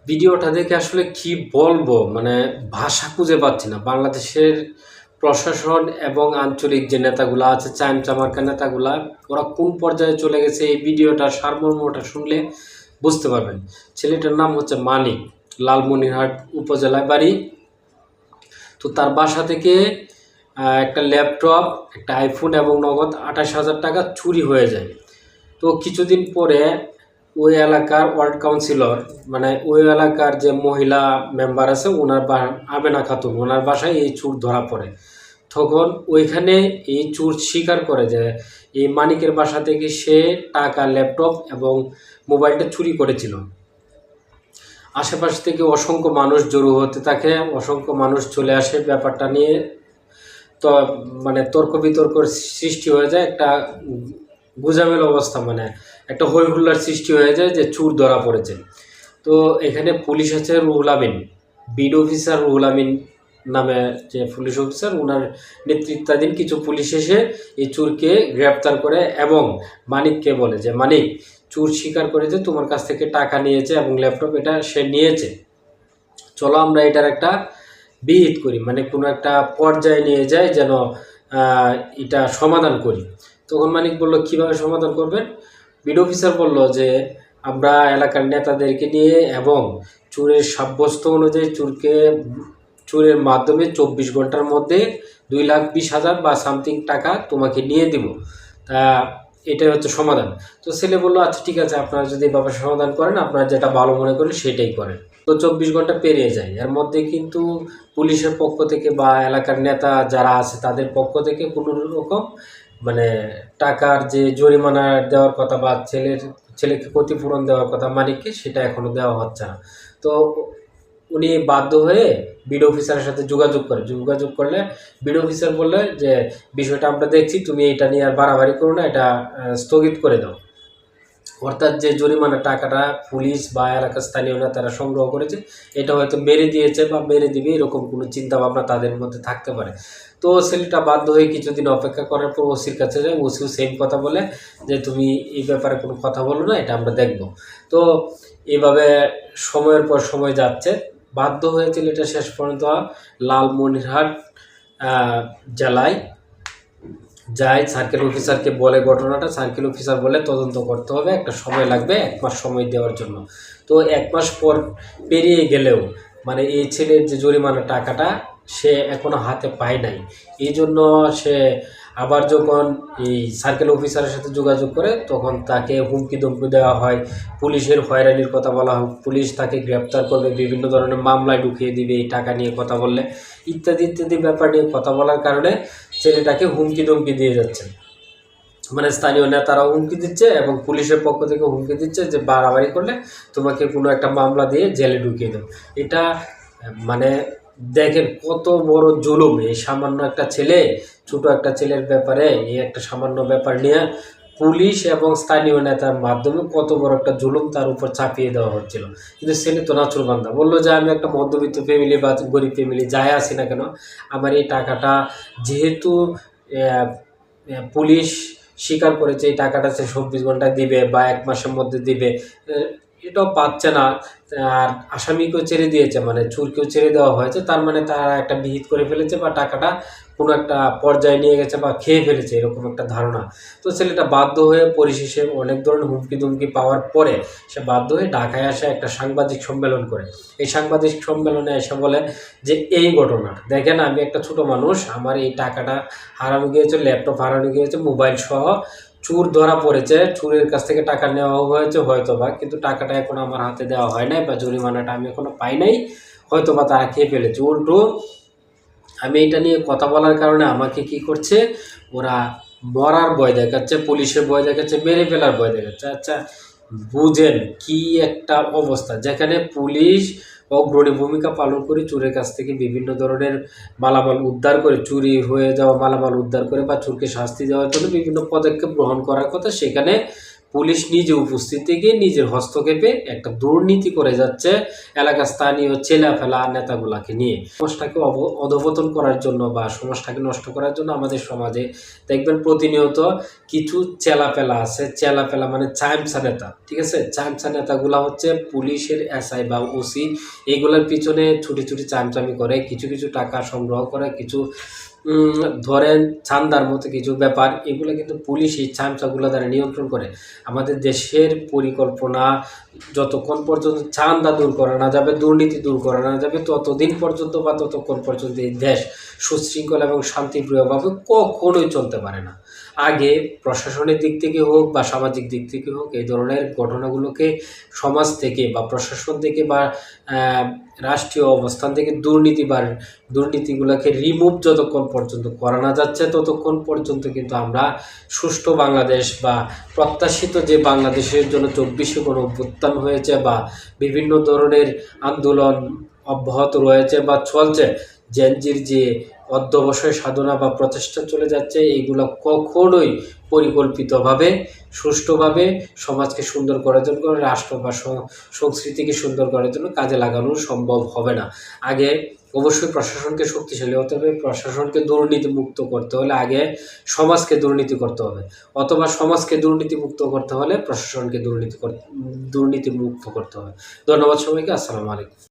ভিডিওটা দেখে আসলে কি বলবো, মানে ভাষা খুঁজে পাচ্ছি না। বাংলাদেশের প্রশাসন এবং আঞ্চলিক যে নেতাগুলা আছে, চামচামার্কা নেতাগুলা, ওরা কোন পর্যায়ে চলে গেছে এই ভিডিওটার সারমর্মটা শুনলে বুঝতে পারবেন। ছেলেটার নাম হচ্ছে মানিক, লালমনিরহাট উপজেলায় বাড়ি। তো তার বাসা থেকে একটা ল্যাপটপ, একটা আইফোন এবং নগদ 28,000 টাকা চুরি হয়ে যায়। তো কিছুদিন পরে ওই এলাকার ওয়ার্ড কাউন্সিলর, মানে ওই এলাকার যে মহিলা মেম্বার আছে ওনার আমেনা খাতুন, ওনার বাসায় এই চোর ধরা পড়ে। তখন ওইখানে এই চোর স্বীকার করে যে এই মানিকের বাসা থেকে সে টাকা, ল্যাপটপ এবং মোবাইলটা চুরি করেছিল। আশেপাশ থেকে অসংখ্য মানুষ জড়ো হতে থাকে, অসংখ্য মানুষ চলে আসে ব্যাপারটা নিয়ে। তো মানে তর্ক বিতর্কর সৃষ্টি হয়ে যায়, একটা গুজামেল অবস্থা, মানে একটা হই হুল্লার সৃষ্টি হয়ে যায় যে চোর ধরা পড়েছে। তো এখানে পুলিশ আছে রুহুল আমিন, বিড অফিসার রুহুল আমিন নামে যে পুলিশ অফিসার, ওনার নেতৃত্বাধীন কিছু পুলিশ এসে এই চোরকে গ্রেপ্তার করে এবং মানিককে বলে যে মানিক, চোর স্বীকার করেছে তোমার কাছ থেকে টাকা নিয়েছে এবং ল্যাপটপ এটা সে নিয়েছে, চলো আমরা এটার একটা বিহিত করি, মানে কোনো একটা পর্যায়ে নিয়ে যায় যেন এটা সমাধান করি। তখন মানিক বলল কিভাবে সমাধান করবেন? বিড অফিসার বলল যে আমরা এলাকার নেতাদেরকে নিয়ে এবং চোরের সাব্যস্ত অনুযায়ী চোরের মাধ্যমে 24 ঘন্টার মধ্যে 2,20,000 বা সামথিং টাকা তোমাকে নিয়ে দিব। তা এটাই হচ্ছে সমাধান। তো ছেলে বললো আচ্ছা ঠিক আছে, আপনারা যদি এভাবে সমাধান করেন, আপনারা যেটা ভালো মনে করেন সেটাই করেন। তো 24 ঘন্টা পেরিয়ে যায়, এর মধ্যে কিন্তু পুলিশের পক্ষ থেকে বা এলাকার নেতা যারা আছে তাদের পক্ষ থেকে কোনো রকম মানে টাকার যে জরিমানা দেওয়ার কথা বা ছেলেকে ক্ষতিপূরণ দেওয়ার কথা মানিককে, সেটা এখনো দেওয়া হচ্ছে না। তো উনি বাধ্য হয়ে বিড অফিসারের সাথে যোগাযোগ করলে বিড অফিসার বললে যে বিষয়টা আমরা দেখছি, তুমি এটা নিয়ে আর বাড়াবাড়ি করো না, এটা স্থগিত করে দাও। অর্থাৎ যে জরিমানা টাকাটা পুলিশ বা এলাকার স্থানীয় নেতারা সংগ্রহ করেছে, এটা হয়তো মেরে দিয়েছে বা মেরে দিবে, এরকম কোনো চিন্তা ভাবনা তাদের মধ্যে থাকতে পারে। তো ছেলেটা বাধ্য হয়ে কিছুদিন অপেক্ষা করার পর ওসির কাছে যায়। ওসিও সেম কথা বলে যে তুমি এই ব্যাপারে কোনো কথা বলো না, এটা আমরা দেখব। তো এইভাবে সময়ের পর সময় যাচ্ছে, বাধ্য হয়ে ছেলেটা শেষ পর্যন্ত লালমনিরহাট জেলায় যায়। সার্কেল অফিসারকে বলে ঘটনাটা, সার্কেল অফিসার বলে তদন্ত করতে হবে, একটা সময় লাগবে, 1 মাস সময় দেওয়ার জন্য। তো 1 মাস পর পেরিয়ে গেলেও মানে এই ছেলের যে জরিমানা টাকাটা সে এখনো হাতে পায় নাই। এই জন্য সে আবার যখন এই সার্কেল অফিসারের সাথে যোগাযোগ করে তখন তাকে হুমকি ধমকি দেওয়া হয়, পুলিশের হয়রানির কথা বলা হয়, পুলিশ তাকে গ্রেপ্তার করবে, বিভিন্ন ধরনের মামলায় ঢুকিয়ে দিবে এই টাকা নিয়ে কথা বললে, ইত্যাদি ইত্যাদি ব্যাপার নিয়ে কথা বলার কারণে ছেলেটাকে হুমকি ধমকি দিয়ে যাচ্ছে। মানে স্থানীয় নেতারাও হুমকি দিচ্ছে এবং পুলিশের পক্ষ থেকে হুমকি দিচ্ছে যে বাড়াবাড়ি করলে তোমাকে কোনো একটা মামলা দিয়ে জেলে ঢুকিয়ে দেব। এটা মানে দেখেন কত বড় জুলুম। এই সামান্য একটা ছেলে, ছোট একটা ছেলের ব্যাপারে এই একটা সামান্য ব্যাপার নিয়ে পুলিশ এবং স্থানীয় নেতার মাধ্যমে কত বড় একটা জুলুম তার উপর চাপিয়ে দেওয়া হচ্ছিল। কিন্তু ছেলে তো নাছোড়বান্দা, বললো যে আমি একটা মধ্যবিত্ত ফ্যামিলি বা গরিব ফ্যামিলি যাই আছি না কেন, আমার এই টাকাটা যেহেতু পুলিশ স্বীকার করেছে এই টাকাটা সে 24 ঘন্টায় দিবে বা 1 মাসের মধ্যে দিবে, এটাও পাচ্ছে না। আর আসামিকেও ছেড়ে দিয়েছে, মানে চোরকেও ছেড়ে দেওয়া হয়েছে, তার মানে তারা একটা বিহিত করে ফেলেছে বা টাকাটা কোনো একটা পর্যায়ে নিয়ে গেছে বা খেয়ে ফেলেছে, এরকম একটা ধারণা। তো ছেলেটা বাধ্য হয়ে পরিশেষে অনেক ধরনের হুমকি দুমকি পাওয়ার পরে সে বাধ্য হয়ে ঢাকায় আসে, একটা সাংবাদিক সম্মেলন করে। এই সাংবাদিক সম্মেলনে এসে বলে যে এই ঘটনা দেখেন, আমি একটা ছোট মানুষ, আমার এই টাকাটা হারানো গিয়েছে, ল্যাপটপ হারানো গিয়েছে, মোবাইল সহ চোর ধরা পড়েছে, চোরের কাছ থেকে টাকা নেওয়া হয়েছে হয়তো বা, কিন্তু টাকাটা এখন আমার হাতে দেওয়া হয় নাই বা জরিমানাটা আমি এখনো পাই নাই, হয়তো বা তারা খেয়ে ফেলেছে। উল্টো আমি এটা নিয়ে কথা বলার কারণে আমাকে কি করছে, ওরা মরার ভয় দেখাচ্ছে, পুলিশের ভয় দেখাচ্ছে, মেরে ফেলার ভয় দেখাচ্ছে। আচ্ছা বুঝেন কি একটা অবস্থা, যেখানে পুলিশ অগ্রণী ভূমিকা পালন করে চোরের কাছ থেকে বিভিন্ন ধরনের মালামাল উদ্ধার করে, চুরি হয়ে যাওয়া মালামাল উদ্ধার করে বা চোরকে শাস্তি দেওয়ার জন্য বিভিন্ন পদক্ষেপ গ্রহণ করার কথা, সেখানে পুলিশ নিজে উপস্থিত থেকে নিজের হস্তক্ষেপে একটা দুর্নীতি করে যাচ্ছে এলাকার স্থানীয় ছেলেফেলা নেতাগুলাকে নিয়ে। সমাজটাকে অধঃপতন করার জন্য বা সমাজটাকে নষ্ট করার জন্য আমাদের সমাজে দেখবেন প্রতিনিয়ত কিছু চেলাপেলা আছে। চেলাপেলা মানে চামচা নেতা, ঠিক আছে? চামচা নেতাগুলা হচ্ছে পুলিশের এসআই বা ওসি, এইগুলোর পিছনে ছুটি ছুটি চামচামি করে, কিছু কিছু টাকা সংগ্রহ করে, কিছু ধরেন চান্দার মতো কিছু ব্যাপার, এগুলো কিন্তু পুলিশ এই চামচাগুলো দ্বারা নিয়ন্ত্রণ করে। আমাদের দেশের পরিকল্পনা যতক্ষণ পর্যন্ত চান্দা দূর করা না যাবে, দুর্নীতি দূর করা না যাবে, ততদিন পর্যন্ত বা ততক্ষণ পর্যন্ত এই দেশ সুশৃঙ্খল এবং শান্তিপ্রিয়ভাবে কখনোই চলতে পারে না। আগে প্রশাসনের দিক থেকে হোক বা সামাজিক দিক থেকে হোক, এই ধরনের ঘটনাগুলোকে সমাজ থেকে বা প্রশাসন থেকে বা রাষ্ট্রীয় অবস্থান থেকে দুর্নীতিগুলোকে রিমুভ যতক্ষণ পর্যন্ত করা না যাচ্ছে, ততক্ষণ পর্যন্ত কিন্তু আমরা সুষ্ঠু বাংলাদেশ বা প্রত্যাশিত যে বাংলাদেশের জন্য 24শে গণঅভ্যুত্থান হয়েছে বা বিভিন্ন ধরনের আন্দোলন অব্যাহত রয়েছে বা চলছে, জেনজির যে অধ্যবসায় সাধনা বা প্রচেষ্টা চলে যাচ্ছে, এইগুলো কখনোই পরিকল্পিতভাবে সুষ্ঠুভাবে সমাজকে সুন্দর করার জন্য, রাষ্ট্র বা সংস্কৃতিকে সুন্দর করার জন্য কাজে লাগানো সম্ভব হবে না। আগে অবশ্যই প্রশাসনকে শক্তিশালী হতে হবে। প্রশাসনকে দুর্নীতি মুক্ত করতে হলে আগে সমাজকে দুর্নীতি করতে হবে, অথবা সমাজকে দুর্নীতি মুক্ত করতে হলে প্রশাসনকে দুর্নীতি মুক্ত করতে হবে। ধন্যবাদ সবাইকে। আসসালামু আলাইকুম।